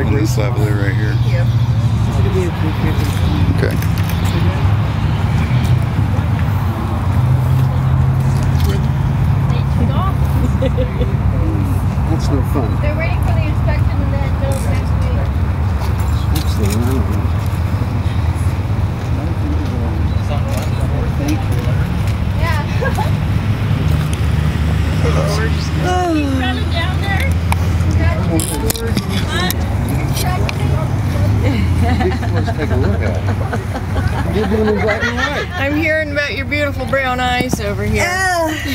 on this lavalier right here. Okay. That's no fun. They're waiting for the inspection and then go next week. That's the one. Yeah. He's running down there. Let's take a look at it. Give them in black and white. I'm hearing about your beautiful brown eyes over here.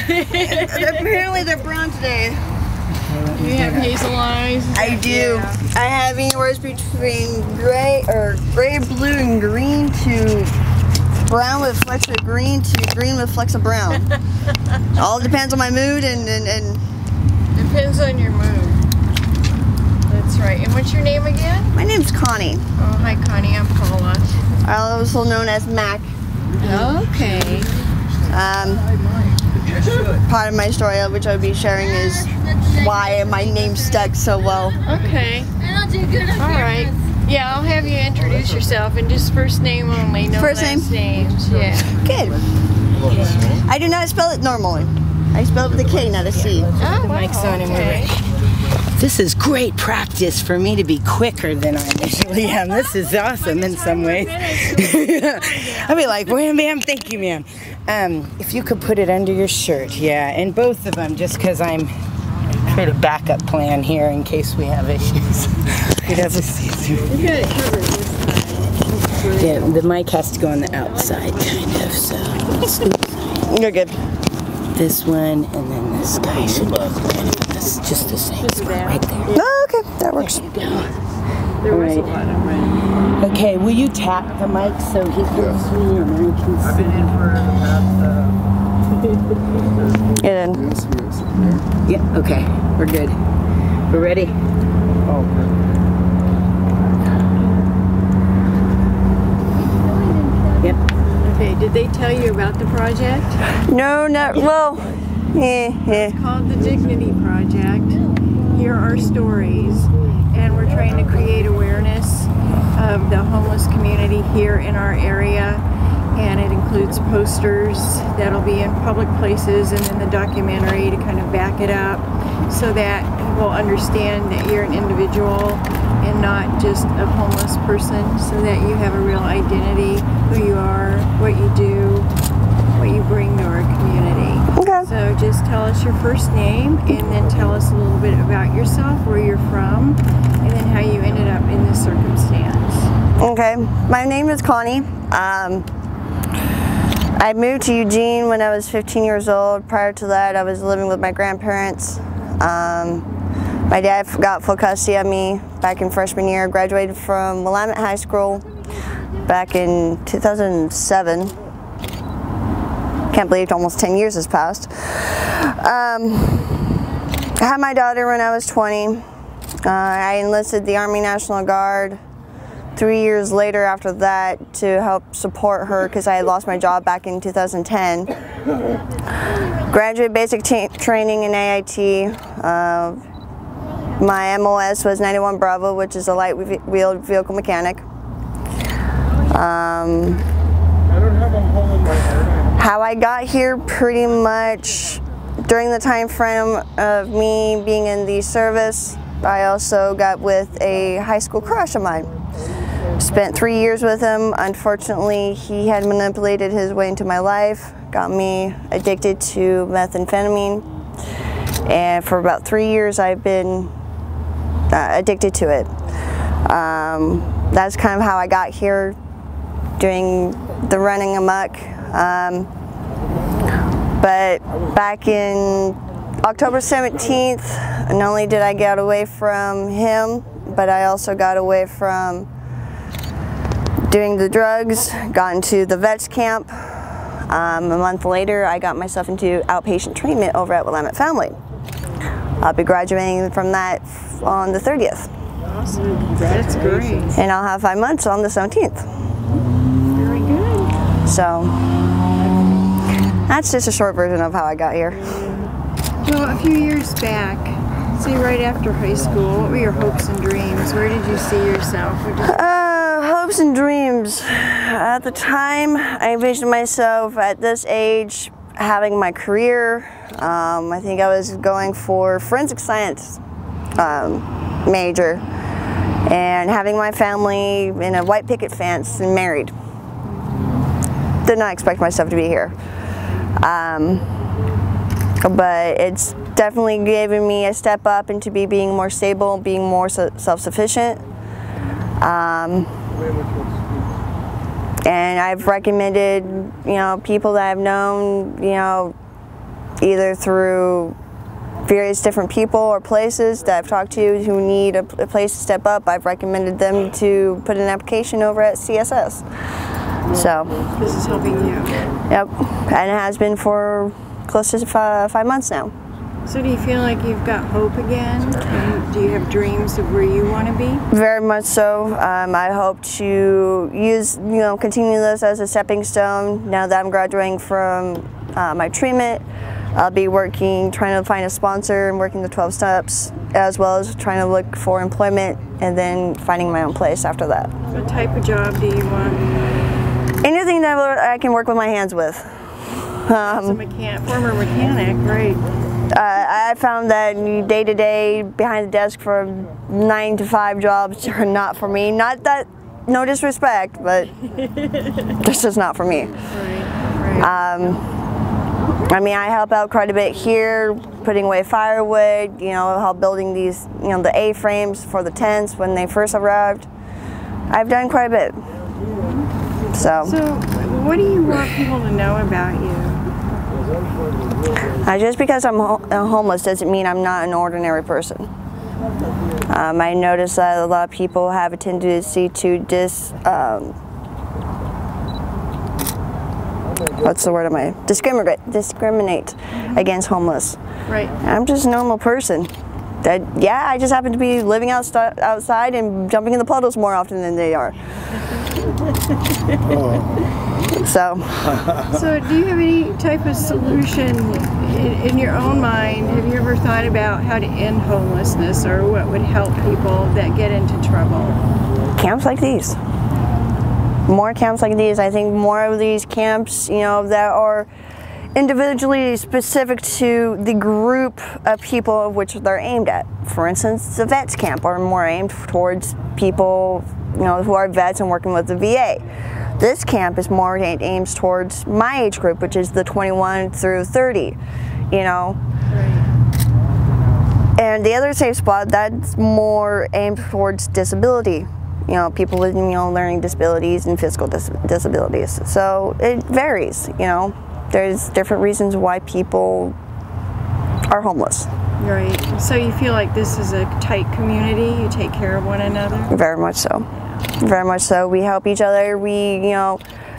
Apparently they're brown today. You have hazel eyes? I do. Yeah. I have anywhere between gray, blue, and green to brown with flecks of green to green with flecks of brown. All depends on my mood and Depends on your mood. That's right. And what's your name again? my name's Connie. Oh, hi Connie. I'm Paula. Also known as Mac. Okay. Part of my story, which I'll be sharing, is why my name stuck so well. Okay. And I'll do good on All right. Yeah, I'll have you introduce yourself and just first name only. No First last name? names. Yeah. Good. I do not spell it normally. I spell it with a K, not a C. Oh, The mic's on and we're ready. This is great practice for me to be quicker than I usually am. This is awesome in some ways. I'll be like, wham, bam, thank you, ma'am. If you could put it under your shirt, yeah, and both of them, just because I'm trying to backup plan here in case we have issues. We'd have to see through. You got it covered this time. Yeah, the mic has to go on the outside, kind of, so. You're good. This one, and then this guy should go. That's just the same spot right there. Oh, okay, that works. There was a Right. lot of rain. Okay, will you tap the mic so he can see and I can see? I've been in for the past, Get in. yes. Yeah, okay, we're good. We're ready? Oh, good. Yep. Okay, did they tell you about the project? No, not well. It's called the Dignity Project. Here are stories, and we're trying to create awareness of the homeless community here in our area, and it includes posters that'll be in public places and then the documentary to kind of back it up so that people understand that you're an individual and not just a homeless person, so that you have a real identity, who you are, what you do, what you bring to our community. Okay. So just tell us your first name and then tell us a little bit about yourself, where you're from, and then how you ended up in this circumstance. Okay. My name is Connie. I moved to Eugene when I was 15 years old. Prior to that, I was living with my grandparents. My dad got full custody of me back in freshman year. Graduated from Willamette High School back in 2007. Can't believe almost 10 years has passed. I had my daughter when I was 20. I enlisted the Army National Guard 3 years later after that to help support her because I had lost my job back in 2010. Graduate basic training in AIT. My MOS was 91 Bravo, which is a light wheeled vehicle mechanic. How I got here, pretty much during the time frame of me being in the service, I also got with a high school crush of mine. Spent 3 years with him. Unfortunately, he had manipulated his way into my life, got me addicted to methamphetamine, and for about 3 years I've been addicted to it. That's kind of how I got here, doing the running amok. But back in October 17th, not only did I get away from him, but I also got away from doing the drugs, got into the vets camp. A month later, I got myself into outpatient treatment over at Willamette Family. I'll be graduating from that on the 30th. Awesome. That's great. And I'll have 5 months on the 17th. Very good. So that's just a short version of how I got here. Well, a few years back, See, right after high school, what were your hopes and dreams? Where did you see yourself? Hopes and dreams. At the time, I envisioned myself at this age having my career. I think I was going for forensic science major and having my family in a white picket fence and married. Did not expect myself to be here. But it's definitely given me a step up into being more stable, being more self-sufficient. And I've recommended, people that I've known, either through various different people or places that I've talked to who need a place to step up. I've recommended them to put an application over at CSS. So this is helping you. Yep, and it has been for close to 5 months now. So do you feel like you've got hope again? And do you have dreams of where you want to be? Very much so. I hope to continue this as a stepping stone. Now that I'm graduating from my treatment, I'll be trying to find a sponsor and working the 12 steps, as well as trying to look for employment and then finding my own place after that. What type of job do you want? Anything that I can work with my hands with. As a former mechanic, right? I found that day-to-day behind the desk for 9 to 5 jobs are not for me. Not that, no disrespect, but this is not for me. I mean, I help out quite a bit here, putting away firewood, help building these, the A-frames for the tents when they first arrived. I've done quite a bit. So what do you want people to know about you? Just because I'm homeless doesn't mean I'm not an ordinary person. I notice that a lot of people have a tendency to discriminate against homeless. Right. I'm just a normal person. I just happen to be living outside and jumping in the puddles more often than they are. So do you have any type of solution in your own mind? Have you ever thought about how to end homelessness, or what would help people that get into trouble? Camps like these. More camps like these. I think more of these camps, that are individually specific to the group of people of which they're aimed at. For instance, the vets camp are more aimed towards people, who are vets and working with the VA. This camp is more aimed towards my age group, which is the 21 through 30, Right. And the other safe spot, that's more aimed towards disability. People with, learning disabilities and physical disabilities. So it varies, There's different reasons why people are homeless. Right. So you feel like this is a tight community? You take care of one another? Very much so. Very much so. We help each other. We,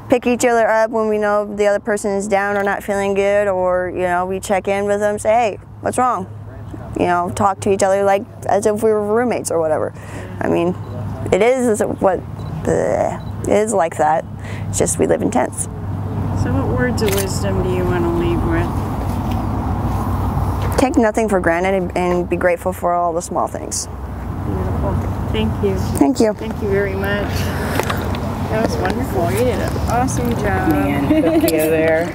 pick each other up when we know the other person is down or not feeling good, or, we check in with them, say, hey, what's wrong? Talk to each other like as if we were roommates or whatever. I mean, it is like that. It's just we live in tents. So what words of wisdom do you want to leave with? Take nothing for granted and be grateful for all the small things. Beautiful. Thank you. Thank you. Thank you very much. That was wonderful. You did an awesome job. Man, took you there.